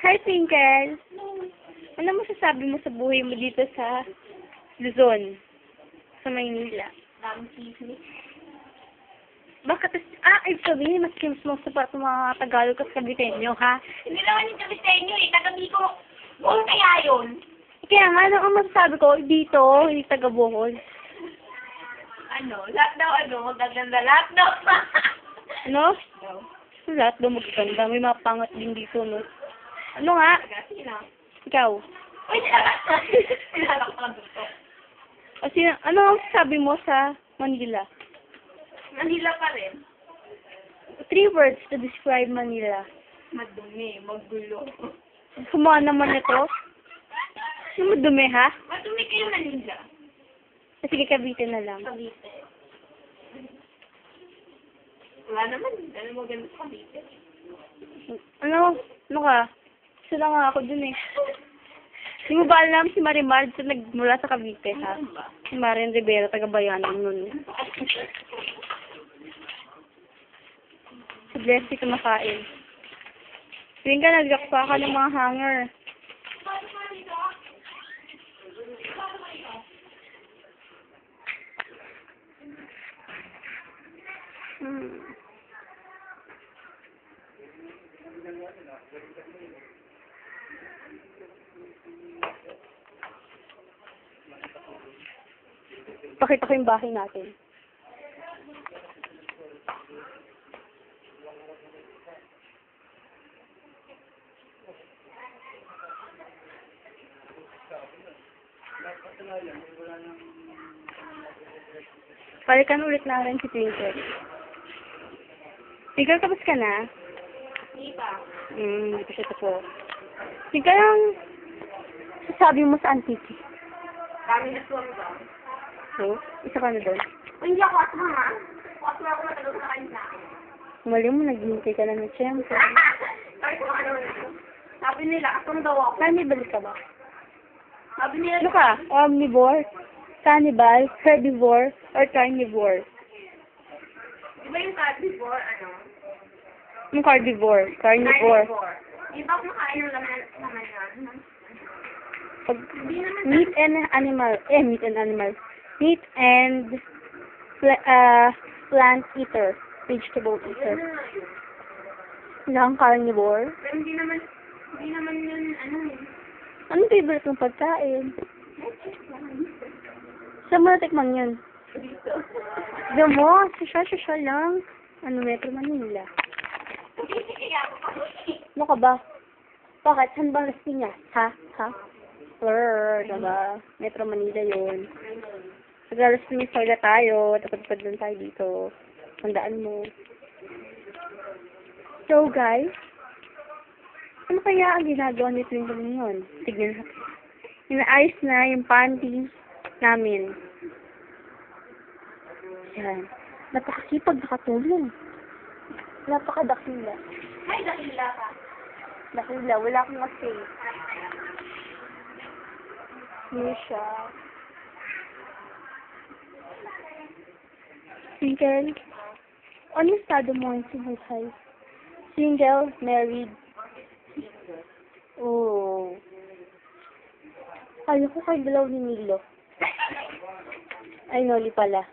Hi, Twinkle. Ano masasabi mo sa buhay mo dito sa Luzon? Sa Maynila? Daming chismis. Bakit? Ibig sabihin, mas kims mo sa mga Tagalog at Caviteño, ha? Hindi naman yung Caviteño eh. Taga Bicol. Buong kaya yun. Kaya nga, ano ang masasabi ko dito, hindi taga Bohol. Lahat daw magaganda. Lahat daw. Ano? Lahat daw magaganda. May mga pangat din dito, no? Ano nga? Sino? Ikaw? Uy, sinalak ko lang dito. Ano ang sabi mo sa Manila? Manila pa rin. 3 words to describe Manila. Madumi, magulo. Kumuha naman ito. Ano madumi, ha? Madumi kayo Manila. Sige, Cavite na lang. Cavite. Wala naman. Ano maganda sa Cavite? Ano ka? Isa lang nga ako dun eh. Hindi mo ba alam si Marimar nagmula sa Cavite, ha? Si Marian Rivera, taga-Bayanan nun. Si Blessy kumakain. Tuwing ka, nagjakpa ka ng mga hanger. Pakita ko yung bahay natin. Balikan ulit natin si Twinkle. Twinkle, tapos ka na? Hindi pa. Hindi pa siya tapos. Twinkle, ang sasabi mo sa Antique? Dami na suwang ba? So, isa ka na doon. Uy, hindi ako asma ha. Asma ako matagal sa kanila. Mali mo, naghihintay ka na ng tiyempo. Sabi ko sabi nila, asam daw ako. Cannibal ka ba? Sabi nila, Ano ka? Omnivore? Cannibal? Herbivore? Or carnivore? di ba yung carnivore, Yung carnivore. Carnivore. Di ba kumakain ng laman yan? Pag meat and animal. Meat and plant eater. Vegetable eater. Lang carnivore. Pero hindi naman yun, Anong favorite mong pagkain? Saan mo natikman yun? dito. Diyan mo, sasya lang. Metro Manila. Ano ka ba? Bakit? Saan ba ang niya? Ha? Diba? Metro Manila yun. Nag-alas Piñas tayo. Tapad lang tayo dito. Tandaan mo. So, guys. Ano kaya ang ginagawa ni Twinkle ngayon? Tignan natin. Inaayos na yung panty namin. Yan. Napakasipag nakatulong. Napakadakila. Ay, dakila ka. Dakila. Wala akong kasi. Hindi siya. Twinkle, ano yung estado mo sa buhay? Single, married? Oh. Ayaw ko kay Galaw ni Milo. Ay, Noli pala.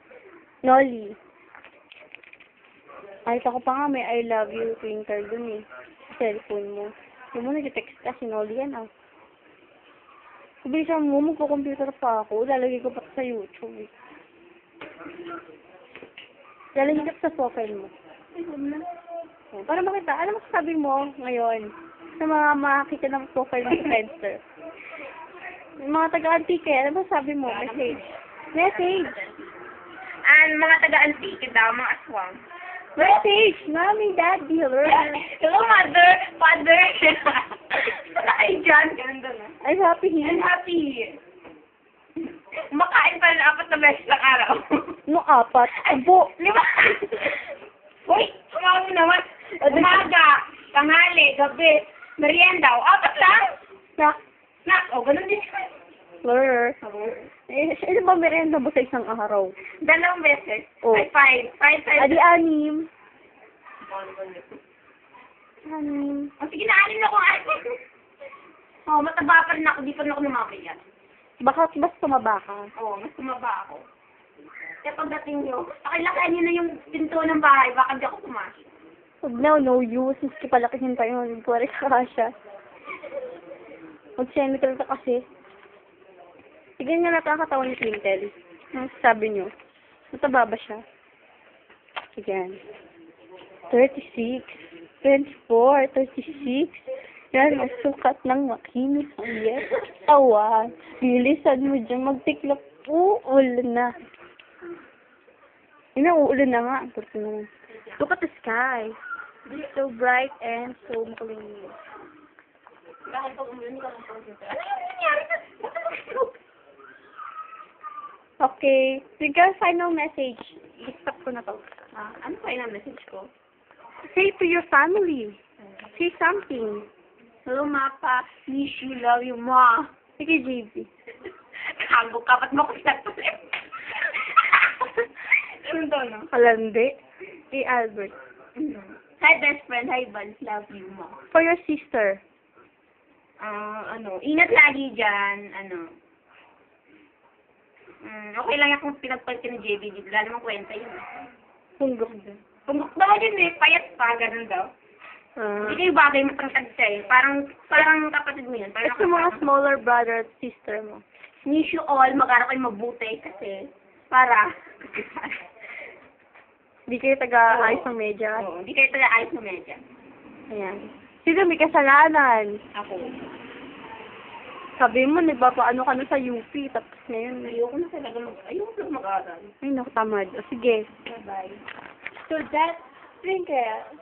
Noli. Ay, ako pa nga may I love you Twinkle dun eh. Sa cellphone mo. Yung mo nag-text ka si Noli yan ah. Sabihin mo, magpo-computer pa ako. Lalagay ko pa sa YouTube eh. Lalagay ka sa profile mo. Ay, huwag na. Oh, para makita, ano masasabi mo ngayon sa mga makakita ng profile ng Friendster? Yung mga taga-Antique, ano masasabi mo? Message. Mga taga-Antique daw, mga aswang. Message! Mami, Daddy, hello. Hello, mother, father. Ay, John, ganun doon. I'm happy here. I'm happy. Kumakain pa ng 4 na beses lang araw. No, 4. Abo. 5. Uy, kumawin naman. Umaga, tanghali, gabi, merienda, 4 lang. Snack, ganun din. Fleur. Ano ba merenda mo sa isang araw? 2 beses. Oh. Ay, 5. 5. Adi 6. 6. O, sige na, 6 na kung 6. mataba pa rin ako. Di pa rin ako namamaya. Baka mas tumaba ka. Oo, mas tumaba ako. Kaya pagdating nyo, pakilakain nyo na yung pinto ng bahay. Baka di ako pumasok. Huwag na, no use. Maski palakihin pa yun. Pwede ka siya. Mag-chemical ka kasi. Tignan nga nakakatawan ni Clintel. Ang sabi nyo. Mataba ba siya? Again. 36, 24, 36. Yan, ang sukat ng makinis. Yes. Awan. Bilisan mo dyan. Magtiklop. Uulan na. Yun na, uulan na nga. Ang puto naman. Look at the sky. It's so bright and so makulimlim. Bakit pag umulan, hindi ka lang pag-sito. Ano yung nangyari sa... Okay. Sige, final message. I-stop ko na to. Ano pa yung message ko? Say to your family. Say something. Hello, Mapa. Miss you, love you, Ma. Sige, JB. Kago ka, ba't mo ko pinagpalit? Ano daw, no? Kalande. Hey, Albert. Hi, best friend. Hi, Vance. Love you, Ma. For your sister. Ingat lagi dyan. Okay lang yung kung pinagpalit ka ng JB. Wala namang kwenta yun. Punggok din. Pungkok daw yun eh. Payat pa. Ganun daw. Hindi kayo bagay matangkad siya eh. Parang kapatid mo yun. Ito mga smaller brother at sister mo. Wish you all. Mag-aral kayo mabuti kasi para Hindi kayo taga-ayos ng media. Oo, hindi kayo taga-ayos ng medya. Ayan. Sino may kasalanan? Ako. Sabi mo, nagpapaano ka na sa UP, tapos ngayon, Ayoko na talaga mag-aral. ay, nakatamad. O, sige. Bye-bye. So, that's Twinkle.